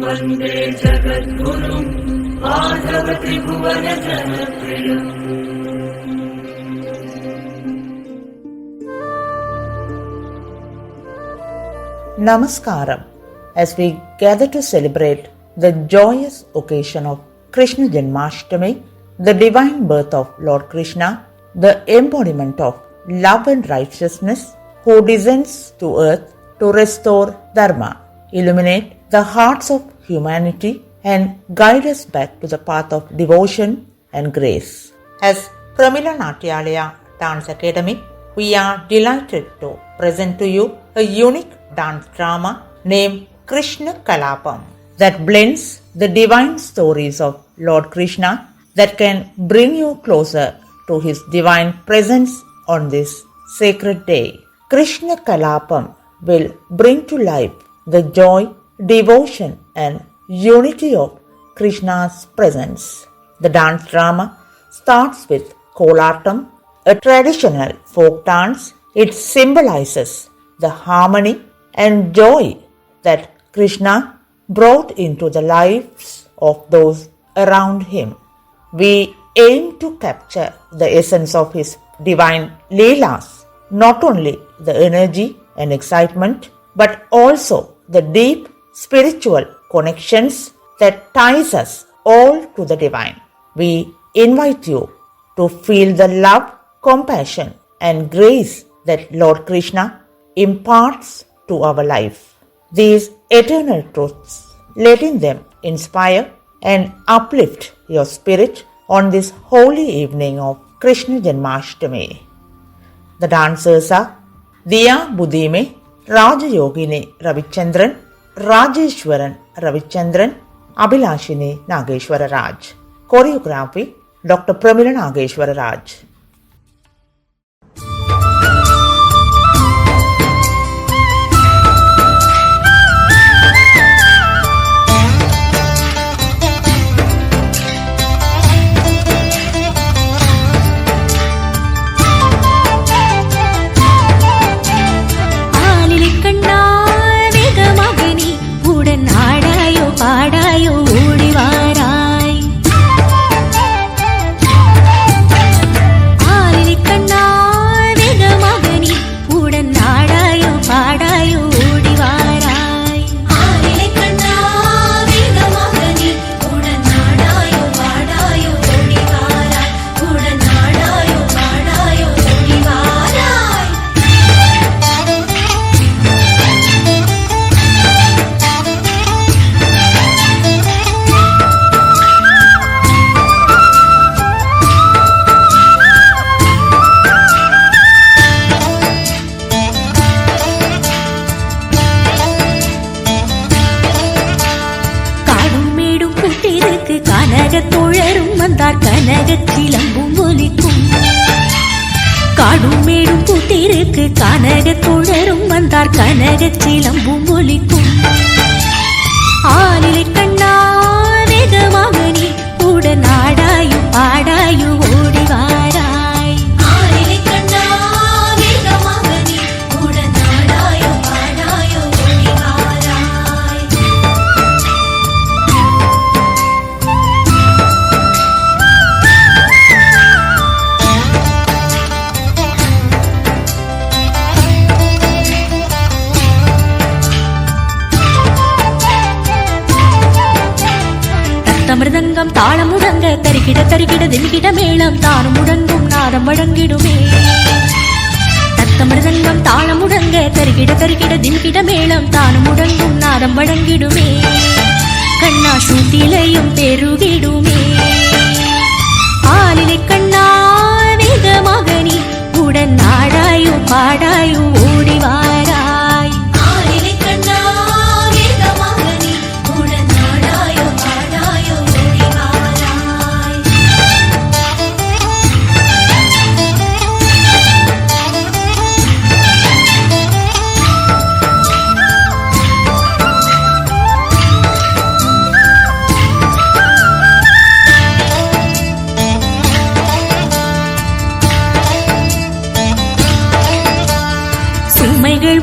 वन्दे जगद्गुरुं माधव त्रिभुवन जनप्रियम्। Namaskaram. As we gather to celebrate the joyous occasion of Krishna Janmashtami, the divine birth of Lord Krishna, the embodiment of love and righteousness, who descends to earth to restore Dharma, illuminate the hearts of humanity and guide us back to the path of devotion and grace. As Pramila Natyalaya Dance Academy, we are delighted to present to you a unique dance drama named Krishna Kalapam that blends the divine stories of Lord Krishna that can bring you closer to his divine presence on this sacred day. Krishna Kalapam will bring to life the joy, devotion and unity of Krishna's presence. The dance drama starts with Kolatam, a traditional folk dance. It symbolizes the harmony and joy that Krishna brought into the lives of those around him. We aim to capture the essence of his divine Leelas, not only the energy and excitement, but also the deep spiritual connections that ties us all to the divine. We invite you to feel the love, compassion and grace that Lord Krishna imparts to our life. These eternal truths, letting them inspire and uplift your spirit on this holy evening of Krishna Janmashtami. The dancers are Diya Budime, Rajayogini Ravichandran, Rajeshwaran Ravichandran, Abhilashini Nageshwara Raj. Choreography Dr. Pramila Nageshwara Raj. காடுமேடும் கூட்டிருக்கு கனக தோழரும் வந்தார் கனகச் சிலம்பும் ஒலிக்கும். ஆலிலை கண்ணா வேகமாக நீ கூட நாடாயு பாடாயு ஓடி வாராய். ஆலிலை கண்ணா வேகமாக நீ கூட நாடாயு பாடாயு ஓடி வாராய். மிருதங்கம் தாளம் முழங்க தரிக்கிட தரிக்கிட தின்கிட மேளம் தானும் முழங்கும் நாதம் வழங்கிடுமே. தத்த மிருதங்கம் தாளம் முழங்க தரிக்கிட தரிக்கிட தின்கிட மேளம் தானும் முழங்கும் நாதம் வழங்கிடுமே. கண்ணா சூட்டிலையும் பெருகிடுமே. ஆலிலை கண்ணா வேகமாக நீ உடன் நாடாயு பாடாயு ஓடி வாராய்.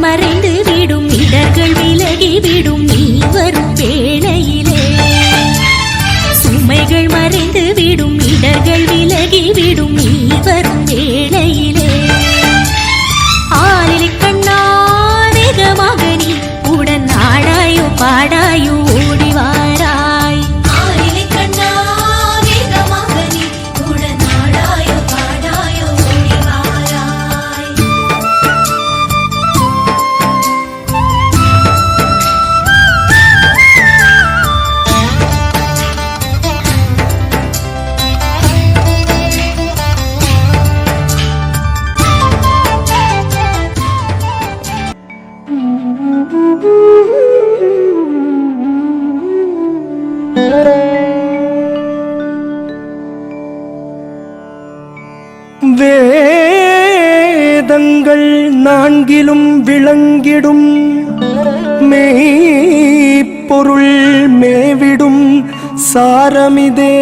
மறைந்து விடும் இடர்கள் விலகி விடும் நீ வரும் வேளையில் வேதங்கள் நான்கிலும் விளங்கிடும் மெய்ப்பொருள் மேவிடும் சாரமிதே.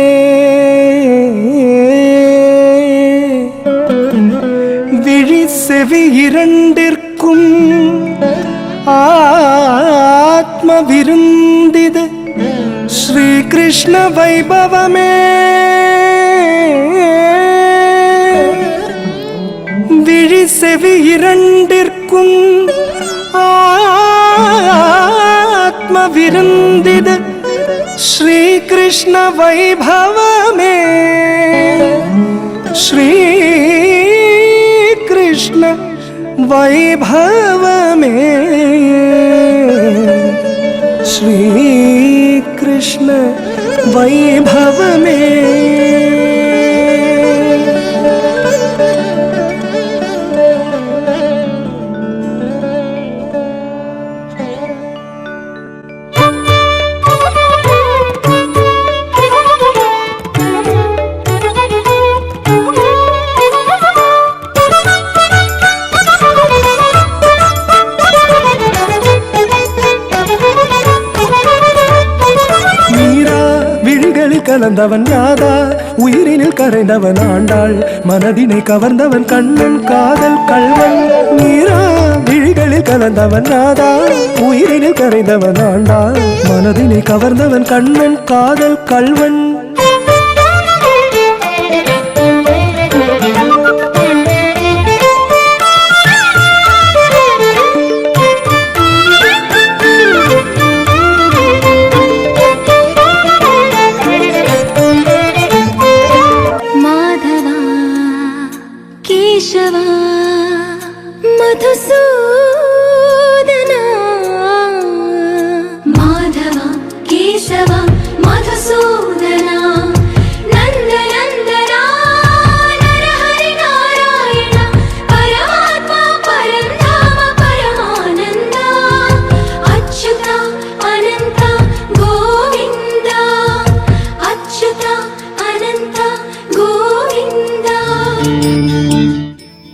விழி செவி இரண்டிற்கும் ஆத்ம விருந்திது ஸ்ரீ கிருஷ்ண வைபவமே. விழி செவி இரண்டிற்கும் ஆத்ம விருந்திது ஸ்ரீ கிருஷ்ண வைபவமே. ஸ்ரீ கிருஷ்ண வைபவமே. ஸ்ரீ கிருஷ்ண வைபவமே. கலந்தவன் யாதா, உயிரினில் கரைந்தவன் ஆண்டாள், மனதினை கவர்ந்தவன் கண்ணன் காதல் கள்வன். நீரா விழிகளில் கலந்தவன் யாதா, உயிரினில் கரைந்தவன் ஆண்டாள், மனதினை கவர்ந்தவன் கண்ணன் காதல் கள்வன்.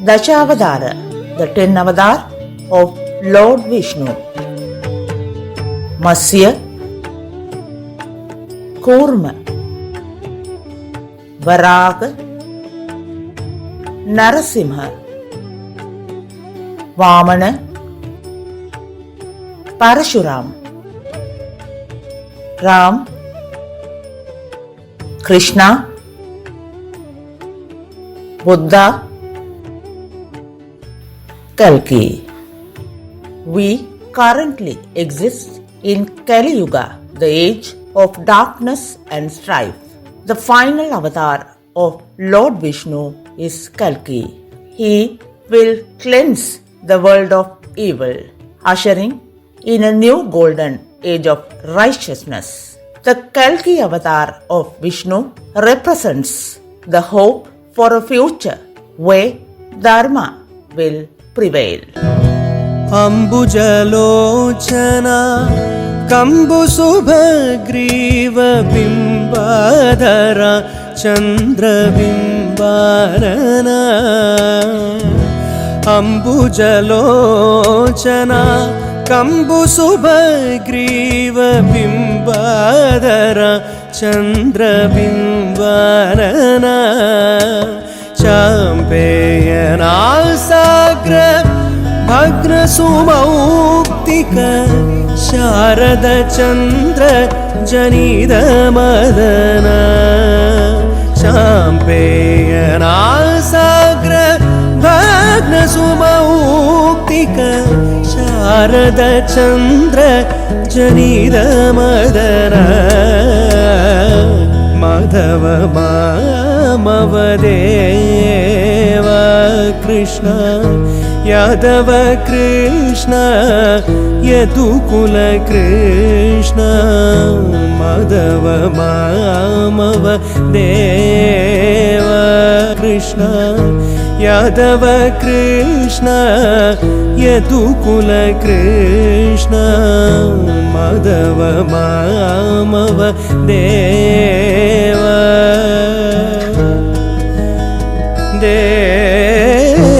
Dashavadara, the 10 avatar of Lord Vishnu. Matsya, Kurma, Varaha, Narasimha, Vamana, Parashuram, Ram, Krishna, Buddha, Kalki. We currently exist in Kali Yuga, the age of darkness and strife. The final avatar of Lord Vishnu is Kalki. He will cleanse the world of evil, ushering in a new golden age of righteousness. The Kalki avatar of Vishnu represents the hope for a future where Dharma will prevail. Ambujalochana Kambu Subhagriva Bimbadara Chandra Bimbarana. Ambujalochana Kambu Subhagriva Bimbadara Chandra Bimbarana. Champeyanal Sagra Bhagra Sumauktika Sharada Chandra Janida Madana. Champeyanal Sagra Bhagra Sumauktika Sharada Chandra Janida Madana. Madhava Mamavadeva Krishna Yadava Krishna Yadukula Krishna. Madhava Mamavadeva Krishna Yadava Krishna Yadukula Krishna. Madhava Mamavadeva தேவா.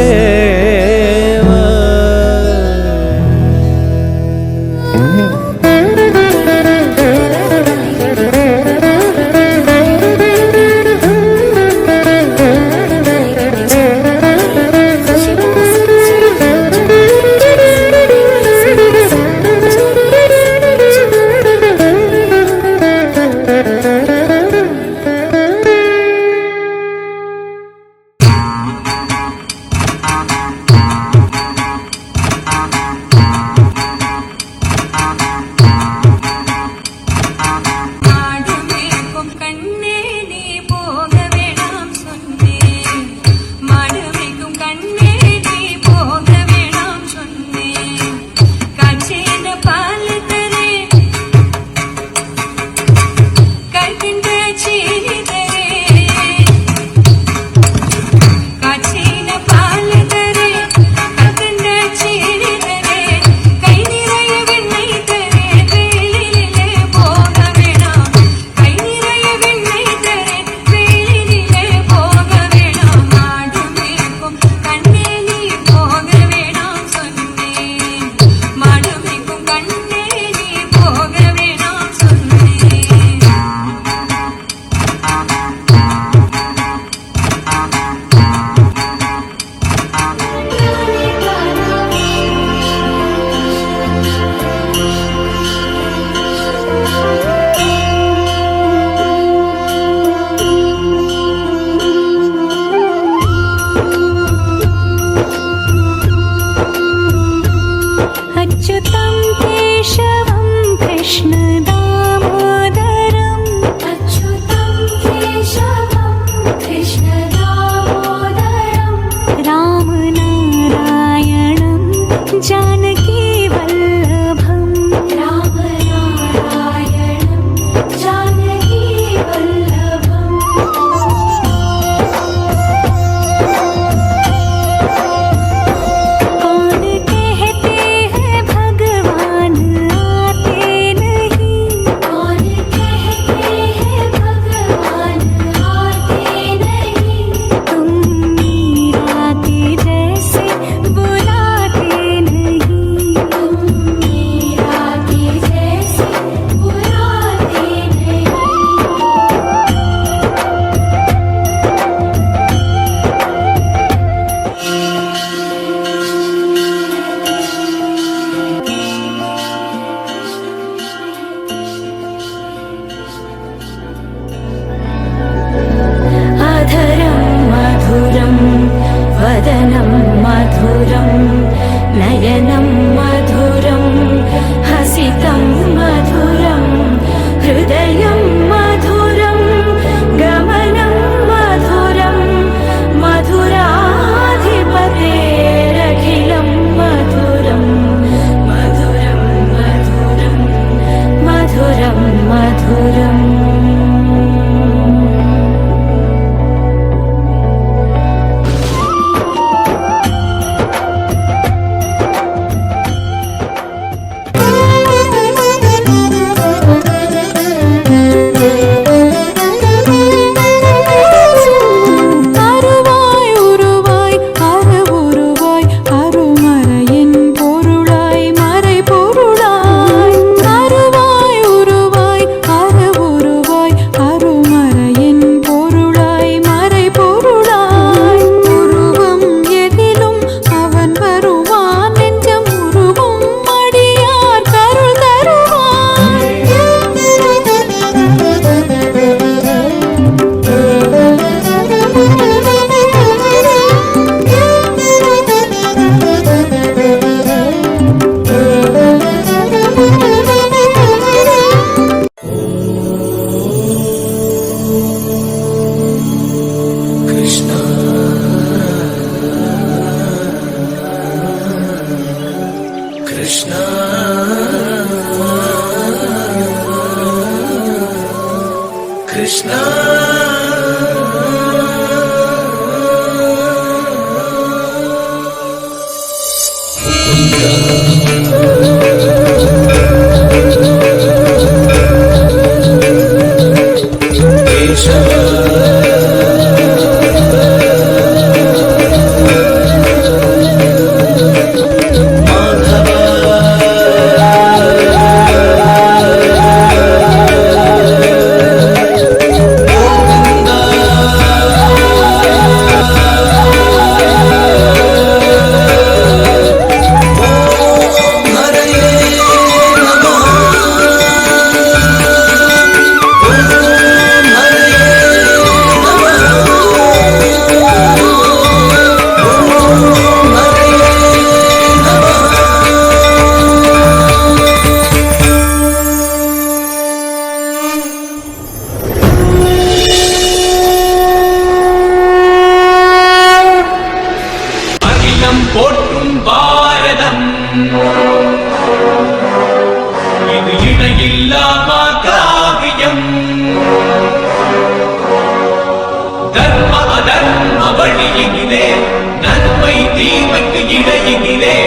இடையிலே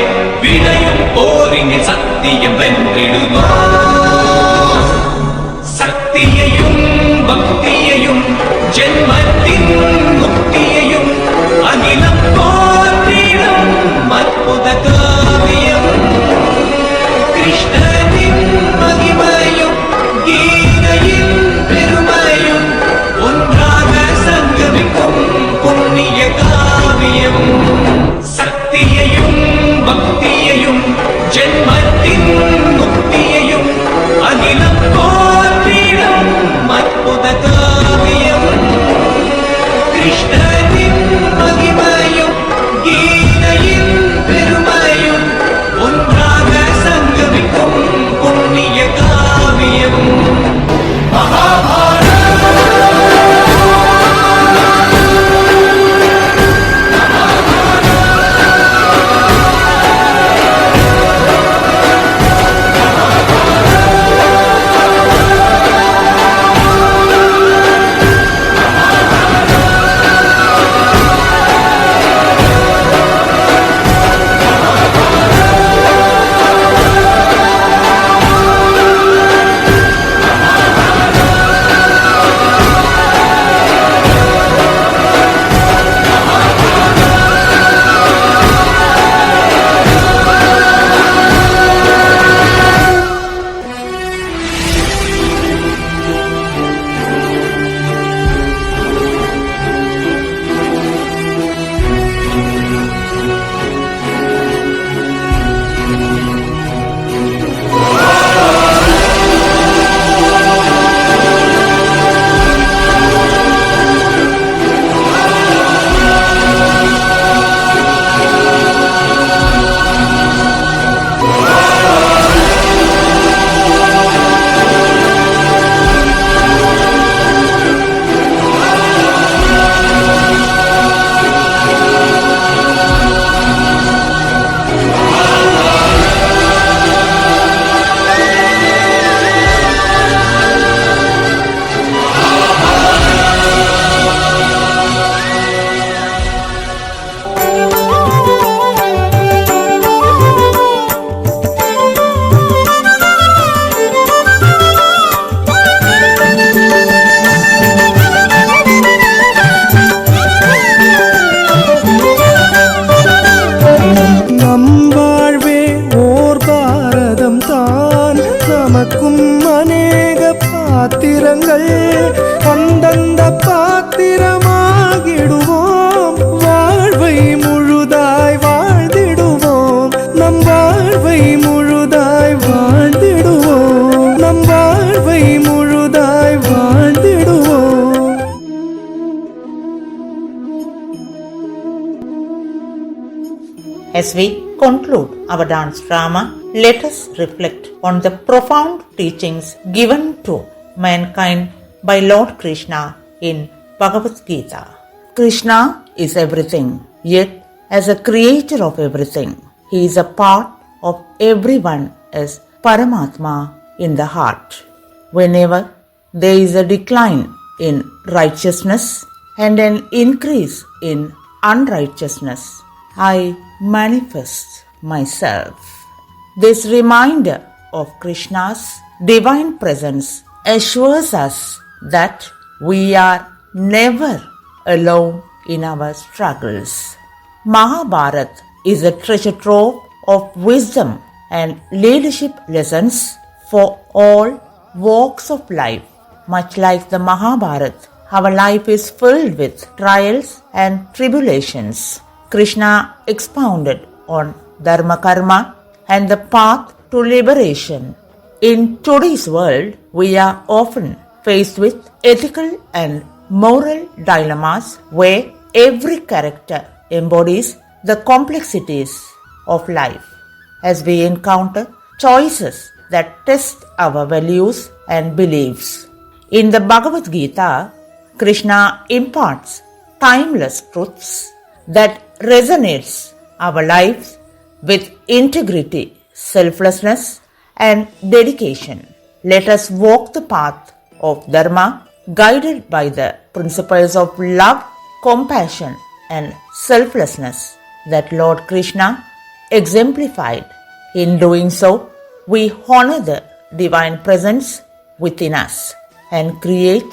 விடையும் போரினில் சத்தியம் வென்றிடுமோ? சக்தியையும் பக்தியையும் ஜென்மத்தின் முக்தியையும் அகிலம் போற்றிடும் அற்புத காவியம். கிருஷ்ணனின் மகிமையும் கீதையின் பெருமையும் ஒன்றாக சங்கமிக்கும் புண்ணிய காவியம். சக்தியையும் பக்தியையும் ஜென்மத்தின் முக்தியையும் அகிலம் போற்றிடும் அற்புத காவியம். கிருஷ்ணனின் மகிமையும் கீதையின் பெருமையும் ஒன்றாக சங்கமிக்கும் புண்ணிய காவியம். அந்தந்த பாத்திரமாகிடுவோம், வாழ்வை முழுதாய் வாழ்ந்திடுவோம், நம் வாழ்வை முழுதாய் வாழ்ந்திடுவோம், நம் வாழ்வை முழுதாய் வாழ்ந்திடுவோம். As we conclude our dance drama, let us reflect on the profound teachings given to mankind by Lord Krishna in Bhagavad Gita. Krishna is everything, yet as a creator of everything, he is a part of everyone as Paramatma in the heart. Whenever there is a decline in righteousness and an increase in unrighteousness, I manifest myself. This reminder of Krishna's divine presence assures us that we are never alone in our struggles. Mahabharata is a treasure trove of wisdom and leadership lessons for all walks of life. Much like the Mahabharata, our life is filled with trials and tribulations. Krishna expounded on Dharma Karma and the path to liberation. In today's world, we are often faced with ethical and moral dilemmas where every character embodies the complexities of life. As we encounter choices that test our values and beliefs. In the Bhagavad Gita, Krishna imparts timeless truths that resonates our lives with integrity, selflessness, and dedication. Let us walk the path of Dharma, guided by the principles of love, compassion, and selflessness, that Lord Krishna exemplified. In doing so, we honor the divine presence within us and create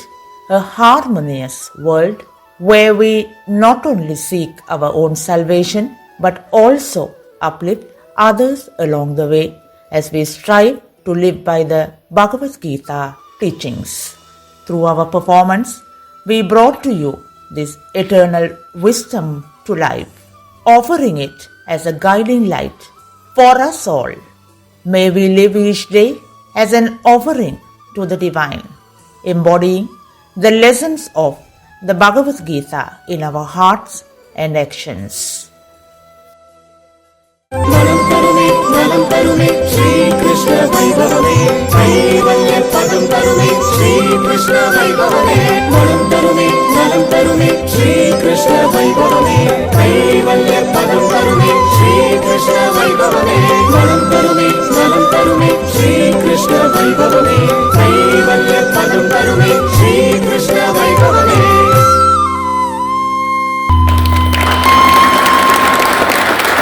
a harmonious world where we not only seek our own salvation but also uplift others along the way as we strive to live by the Bhagavad Gita teachings. Through our performance, we brought to you this eternal wisdom to life, offering it as a guiding light for us all. May we live each day as an offering to the divine, embodying the lessons of the Bhagavad Gita in our hearts and actions. நலம் தருமே ஸ்ரீ கிருஷ்ண வைபவமே கைவல்ய பதம் தருமே ஸ்ரீ கிருஷ்ண வைபவமே நலம் தருமே ஸ்ரீ கிருஷ்ண வைபவமே கைவல்ய பதம் தருமே ஸ்ரீ கிருஷ்ண வைபவமே நலம் தருமே ஸ்ரீ கிருஷ்ண வைபவமே கைவல்ய பதம் தருமே Sri Krishna வைபவமே.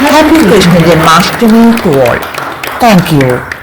Happy Krishna Janmashtami to all. Thank you.